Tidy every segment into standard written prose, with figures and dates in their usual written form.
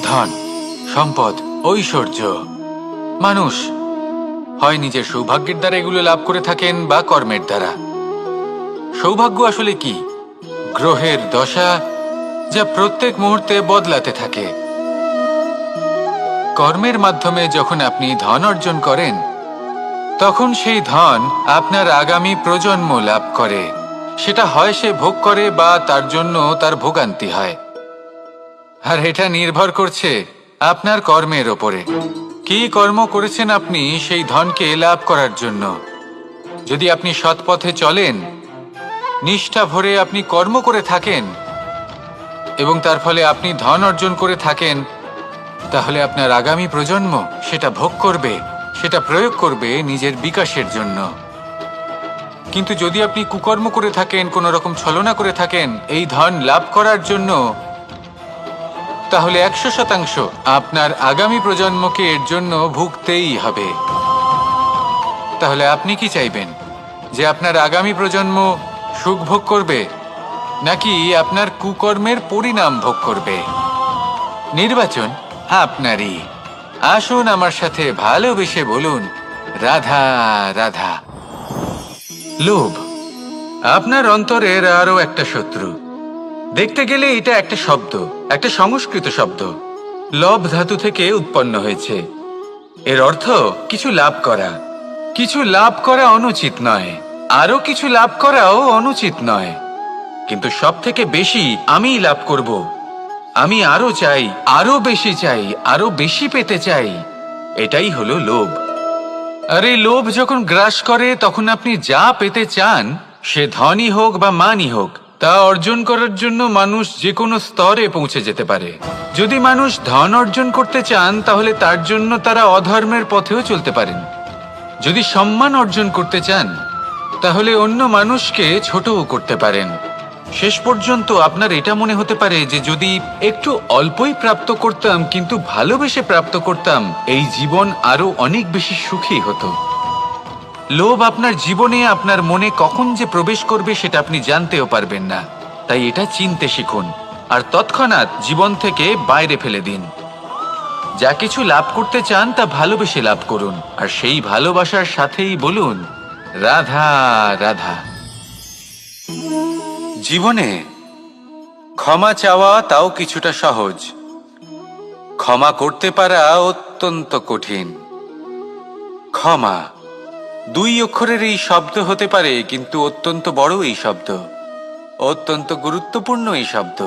ধন, সম্পদ, ঐশ্বর্য। মানুষ হয় নিজের সৌভাগ্যের দ্বারা এগুলো লাভ করে থাকেন বা কর্মের দ্বারা। সৌভাগ্য আসলে কি? গ্রহের দশা, যা প্রত্যেক মুহূর্তে বদলাতে থাকে। কর্মের মাধ্যমে যখন আপনি ধন অর্জন করেন, তখন সেই ধন আপনার আগামী প্রজন্ম লাভ করে। সেটা হয় সে ভোগ করে বা তার জন্য তার ভোগান্তি হয়। আর এটা নির্ভর করছে আপনার কর্মের ওপরে। কি কর্ম করেছেন আপনি সেই ধনকে লাভ করার জন্য? যদি আপনি সৎ পথে চলেন, নিষ্ঠা ভরে আপনি কর্ম করে থাকেন এবং তার ফলে আপনি ধন অর্জন করে থাকেন, তাহলে আপনার আগামী প্রজন্ম সেটা ভোগ করবে, সেটা প্রয়োগ করবে নিজের বিকাশের জন্য। কিন্তু যদি আপনি কুকর্ম করে থাকেন, কোনো রকম ছলনা করে থাকেন এই ধন লাভ করার জন্য, তাহলে 100% আপনার আগামী প্রজন্মকে এর জন্য ভুগতেই হবে। তাহলে আপনি কি চাইবেন? যে আপনার আগামী প্রজন্ম সুখ ভোগ করবে, নাকি আপনার কুকর্মের পরিণাম ভোগ করবে? নির্বাচন আপনারই। আসুন আমার সাথে ভালোবেসে বলুন, রাধা রাধা। লোভ আপনার অন্তরের আরো একটা শত্রু। দেখতে গেলে এটা একটা শব্দ, একটা সংস্কৃত শব্দ। লব ধাতু থেকে উৎপন্ন হয়েছে। এর অর্থ কিছু লাভ করা। কিছু লাভ করা অনুচিত নয়, আরো কিছু লাভ করাও অনুচিত নয়, কিন্তু সব থেকে বেশি আমি লাভ করব। আমি আরো চাই, আরো বেশি চাই, আরো বেশি পেতে চাই। এটাই হলো লোভ। আর এই লোভ যখন গ্রাস করে, তখন আপনি যা পেতে চান, সে ধনই হোক বা মানই হোক, তা অর্জন করার জন্য মানুষ যে কোনো স্তরে পৌঁছে যেতে পারে। যদি মানুষ ধন অর্জন করতে চান, তাহলে তার জন্য তারা অধর্মের পথেও চলতে পারেন। যদি সম্মান অর্জন করতে চান, তাহলে অন্য মানুষকে ছোটও করতে পারেন। শেষ পর্যন্ত আপনার এটা মনে হতে পারে যে যদি একটু অল্পই প্রাপ্ত করতাম, কিন্তু ভালোবেসে প্রাপ্ত করতাম, এই জীবন আরো অনেক বেশি সুখী হতো। লোভ আপনার জীবনে, আপনার মনে কখন যে প্রবেশ করবে সেটা আপনি জানতেও পারবেন না। তাই এটা চিনতে শিখুন আর তৎক্ষণাৎ জীবন থেকে বাইরে ফেলে দিন। যা কিছু লাভ করতে চান তা ভালোবেসে লাভ করুন, আর সেই ভালোবাসার সাথেই বলুন, রাধা রাধা। জীবনে ক্ষমা চাওয়া তাও কিছুটা সহজ, ক্ষমা করতে পারা অত্যন্ত কঠিন। ক্ষমা 2 অক্ষরের এই শব্দ হতে পারে, কিন্তু অত্যন্ত বড় এই শব্দ, অত্যন্ত গুরুত্বপূর্ণ এই শব্দ।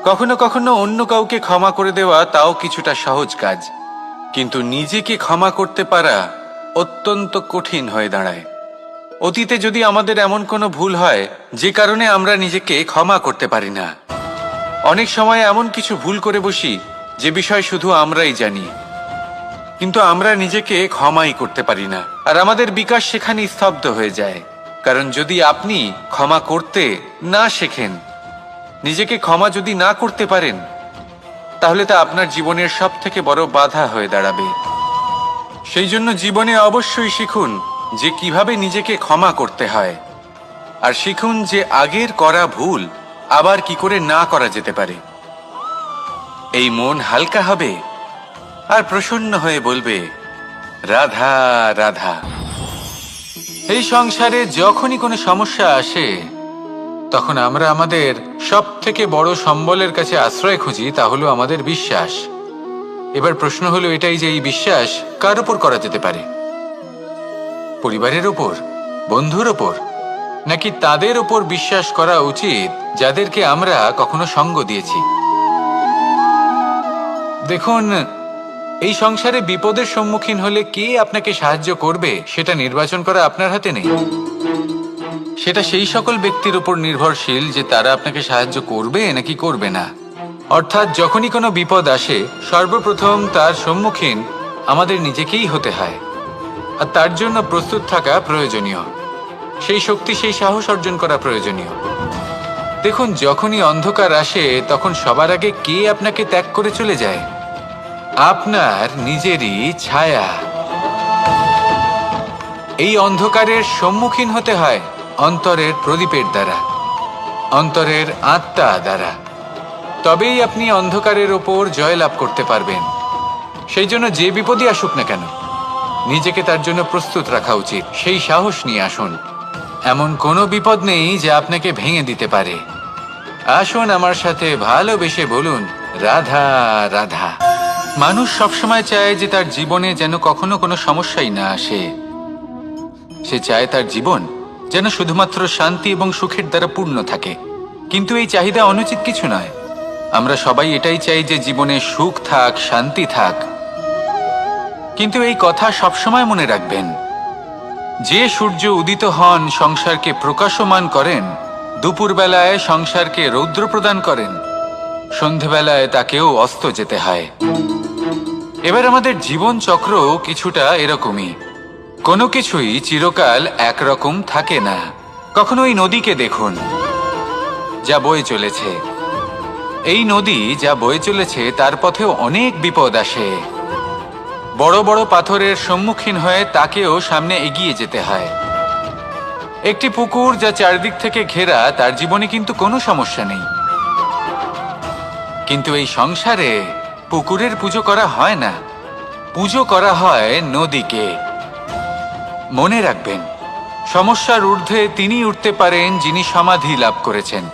কখনো কখনো অন্য কাউকে ক্ষমা করে দেওয়া তাও কিছুটা সহজ কাজ, কিন্তু নিজেকে ক্ষমা করতে পারা অত্যন্ত কঠিন হয়ে দাঁড়ায়। অতীতে যদি আমাদের এমন কোনো ভুল হয় যে কারণে আমরা নিজেকে ক্ষমা করতে পারি না, অনেক সময় এমন কিছু ভুল করে বসি যে বিষয় শুধু আমরাই জানি, কিন্তু আমরা নিজেকে ক্ষমাই করতে পারি না, আর আমাদের বিকাশ সেখানেই স্তব্ধ হয়ে যায়। কারণ যদি আপনি ক্ষমা করতে না শেখেন, নিজেকে ক্ষমা যদি না করতে পারেন, তাহলে তা আপনার জীবনের সব থেকে বড় বাধা হয়ে দাঁড়াবে। সেই জন্য জীবনে অবশ্যই শিখুন যে কিভাবে নিজেকে ক্ষমা করতে হয়, আর শিখুন যে আগের করা ভুল আবার কি করে না করা যেতে পারে। এই মন হালকা হবে আর প্রসন্ন হয়ে বলবে, রাধা রাধা। এই সংসারে যখনই কোনো সমস্যা আসে, তখন আমরা আমাদের সব থেকে বড় সম্বলের কাছে আশ্রয় খুঁজি, তা হলো আমাদের বিশ্বাস। এবার প্রশ্ন হলো এটাই যে এই বিশ্বাস কার উপর করা যেতে পারে? পরিবারের ওপর, বন্ধুর ওপর, নাকি তাদের ওপর বিশ্বাস করা উচিত যাদেরকে আমরা কখনো সঙ্গ দিয়েছি? দেখুন, এই সংসারে বিপদের সম্মুখীন হলে কে আপনাকে সাহায্য করবে সেটা নির্বাচন করা আপনার হাতে নেই। সেটা সেই সকল ব্যক্তির উপর নির্ভরশীল যে তারা আপনাকে সাহায্য করবে নাকি করবে না। অর্থাৎ যখনই কোনো বিপদ আসে, সর্বপ্রথম তার সম্মুখীন আমাদের নিজেকেই হতে হয়, আর তার জন্য প্রস্তুত থাকা প্রয়োজনীয়। সেই শক্তি, সেই সাহস অর্জন করা প্রয়োজনীয়। দেখুন, যখনই অন্ধকার আসে, তখন সবার আগে কে আপনাকে ত্যাগ করে চলে যায়? আপনার নিজেরই ছায়া। এই অন্ধকারের সম্মুখীন হতে হয় অন্তরের প্রদীপের দ্বারা, অন্তরের আত্মা দ্বারা। তবেই আপনি অন্ধকারের ওপর জয়লাভ করতে পারবেন। সেই জন্য যে বিপদই আসুক না কেন, নিজেকে তার জন্য প্রস্তুত রাখা উচিত। সেই সাহস নিয়ে আসুন। এমন কোনো বিপদ নেই যা আপনাকে ভেঙে দিতে পারে। আসুন আমার সাথে ভালোবেসে বলুন, রাধা রাধা। মানুষ সবসময় চায় যে তার জীবনে যেন কখনো কোনো সমস্যাই না আসে। সে চায় তার জীবন যেন শুধুমাত্র শান্তি এবং সুখের দ্বারা পূর্ণ থাকে। কিন্তু এই চাহিদা অনুচিত কিছু নয়। আমরা সবাই এটাই চাই যে জীবনে সুখ থাক, শান্তি থাক। কিন্তু এই কথা সবসময় মনে রাখবেন, যে সূর্য উদিত হন সংসারকে প্রকাশমান করেন, দুপুরবেলায় সংসারকে রৌদ্র প্রদান করেন, সন্ধেবেলায় তাকেও অস্ত যেতে হয়। এবার আমাদের জীবন চক্র কিছুটা এরকমই। কোনো কিছুই চিরকাল একরকম থাকে না। কখনো এই নদীকে দেখুন, যা বয়ে চলেছে। এই নদী যা বয়ে চলেছে তার পথেও অনেক বিপদ আসে। বড় বড় পাথরের সম্মুখীন হয়ে তাকেও সামনে এগিয়ে যেতে হয়। একটি পুকুর যা চারদিক থেকে ঘেরা, তার জীবনে কিন্তু কোনো সমস্যা নেই। কিন্তু এই সংসারে পুকুরের পুজো করা হয় না, পুজো করা হয় নদীকে। মনে রাখবেন, সমস্যার ঊর্ধ্বে তিনি উঠতে পারেন যিনি সমাধি লাভ করেছেন,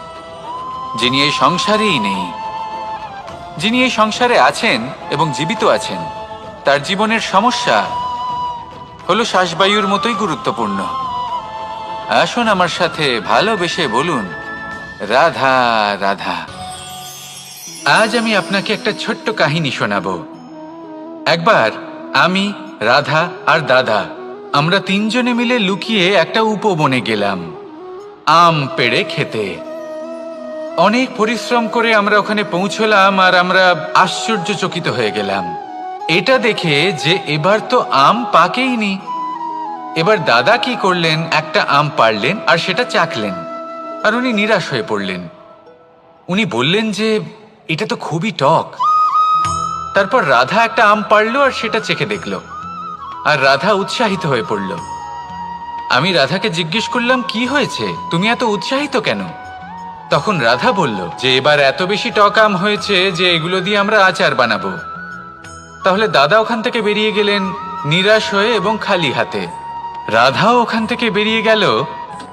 যিনি এই সংসারেই নেই। যিনি এই সংসারে আছেন এবং জীবিত আছেন, তার জীবনের সমস্যা হলো শ্বাসবায়ুর মতোই গুরুত্বপূর্ণ। আসুন আমার সাথে ভালোবেসে বলুন, রাধা রাধা। আজ আমি আপনাকে একটা ছোট্ট কাহিনী শোনাবো। একবার আমি, রাধা আর দাদা, আমরা তিনজনে মিলে লুকিয়ে একটা উপবনে গেলাম আম পেড়ে খেতে। অনেক পরিশ্রম করে আমরা ওখানে পৌঁছলাম আর আমরা আশ্চর্যচকিত হয়ে গেলাম এটা দেখে যে এবার তো আম পাকেইনি। এবার দাদা কি করলেন, একটা আম পাড়লেন আর সেটা চাখলেন, আর উনি নিরাশ হয়ে পড়লেন। উনি বললেন যে এটা তো খুবই টক। তারপর রাধা একটা আম পাড়লো আর সেটা চেখে দেখলো, আর রাধা উৎসাহিত হয়ে পড়ল। আমি রাধাকে জিজ্ঞেস করলাম, কি হয়েছে, তুমি এত উৎসাহিত কেন? তখন রাধা বলল যে এবার এত বেশি টক আম হয়েছে যে এগুলো দিয়ে আমরা আচার বানাবো। তাহলে দাদা ওখান থেকে বেরিয়ে গেলেন নিরাশ হয়ে এবং খালি হাতে। রাধাও ওখান থেকে বেরিয়ে গেল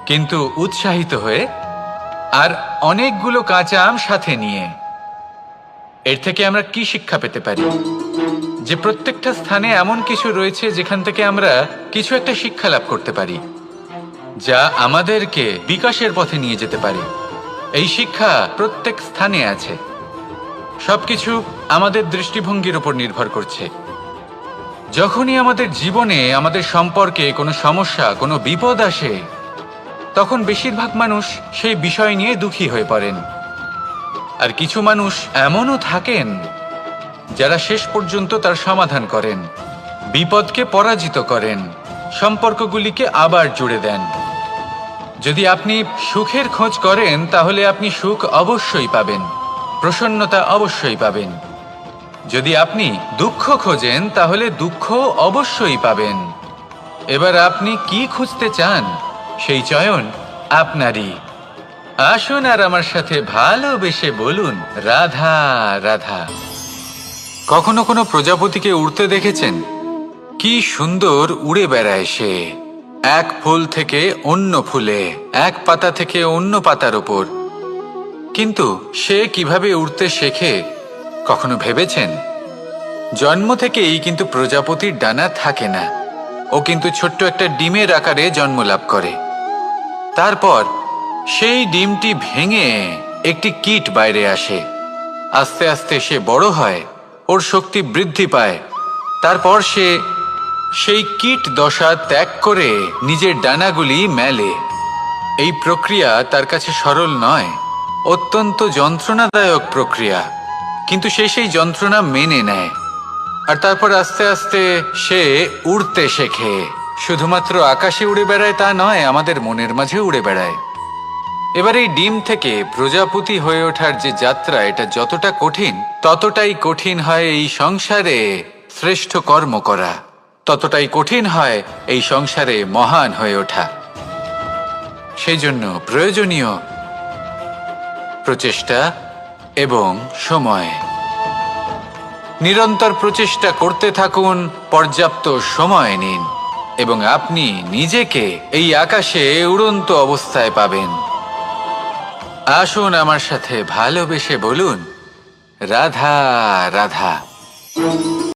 কিন্তু উৎসাহিত হয়ে, আর অনেকগুলো কাঁচা আম সাথে নিয়ে। এর থেকে আমরা কি শিক্ষা পেতে পারি? যে প্রত্যেকটা স্থানে এমন কিছু রয়েছে যেখান থেকে আমরা কিছু একটা শিক্ষা লাভ করতে পারি, যা আমাদেরকে বিকাশের পথে নিয়ে যেতে পারে। এই শিক্ষা প্রত্যেক স্থানে আছে। সবকিছু আমাদের দৃষ্টিভঙ্গির উপর নির্ভর করছে। যখনই আমাদের জীবনে, আমাদের সম্পর্কে কোনো সমস্যা, কোনো বিপদ আসে, তখন বেশিরভাগ মানুষ সেই বিষয় নিয়ে দুঃখী হয়ে পড়েন। আর কিছু মানুষ এমনও থাকেন যারা শেষ পর্যন্ত তার সমাধান করেন, বিপদকে পরাজিত করেন, সম্পর্কগুলিকে আবার জুড়ে দেন। যদি আপনি সুখের খোঁজ করেন তাহলে আপনি সুখ অবশ্যই পাবেন, প্রসন্নতা অবশ্যই পাবেন। যদি আপনি দুঃখ খোঁজেন তাহলে দুঃখ অবশ্যই পাবেন। এবার আপনি কি খুঁজতে চান, সেই চয়ন আপনারই। আসুন আর আমার সাথে ভালোবেসে বলুন, রাধা রাধা। কখনো কোনো প্রজাপতিকে উড়তে দেখেছেন? কি সুন্দর উড়ে বেড়ায় সে, এক ফুল থেকে অন্য ফুলে, এক পাতা থেকে অন্য পাতার ওপর। কিন্তু সে কিভাবে উড়তে শেখে কখনো ভেবেছেন? জন্ম থেকেই কিন্তু প্রজাপতির ডানা থাকে না। ও কিন্তু ছোট্ট একটা ডিমের আকারে জন্ম লাভ করে। তারপর সেই ডিমটি ভেঙে একটি কীট বাইরে আসে। আস্তে আস্তে সে বড় হয়, ওর শক্তি বৃদ্ধি পায়। তারপর সে সেই কীট দশা ত্যাগ করে নিজের ডানাগুলি মেলে। এই প্রক্রিয়া তার কাছে সরল নয়, অত্যন্ত যন্ত্রণাদায়ক প্রক্রিয়া, কিন্তু সে সেই যন্ত্রণা মেনে নেয়। আর তারপর আস্তে আস্তে সে উড়তে শেখে। শুধুমাত্র আকাশে উড়ে বেড়ায় তা নয়, আমাদের মনের মাঝে উড়ে বেড়ায়। এবার এই ডিম থেকে প্রজাপতি হয়ে ওঠার যে যাত্রা, এটা যতটা কঠিন, ততটাই কঠিন হয় এই সংসারে শ্রেষ্ঠ কর্ম করা, ততটাই কঠিন হয় এই সংসারে মহান হয়ে ওঠা। সেই জন্য প্রয়োজনীয় প্রচেষ্টা, এবং সময়। নিরন্তর প্রচেষ্টা করতে থাকুন, পর্যাপ্ত সময় নিন এবং আপনি নিজেকে এই আকাশে উড়ন্ত অবস্থায় পাবেন। আসুন আমার সাথে ভালোবেসে বলুন, রাধা রাধা।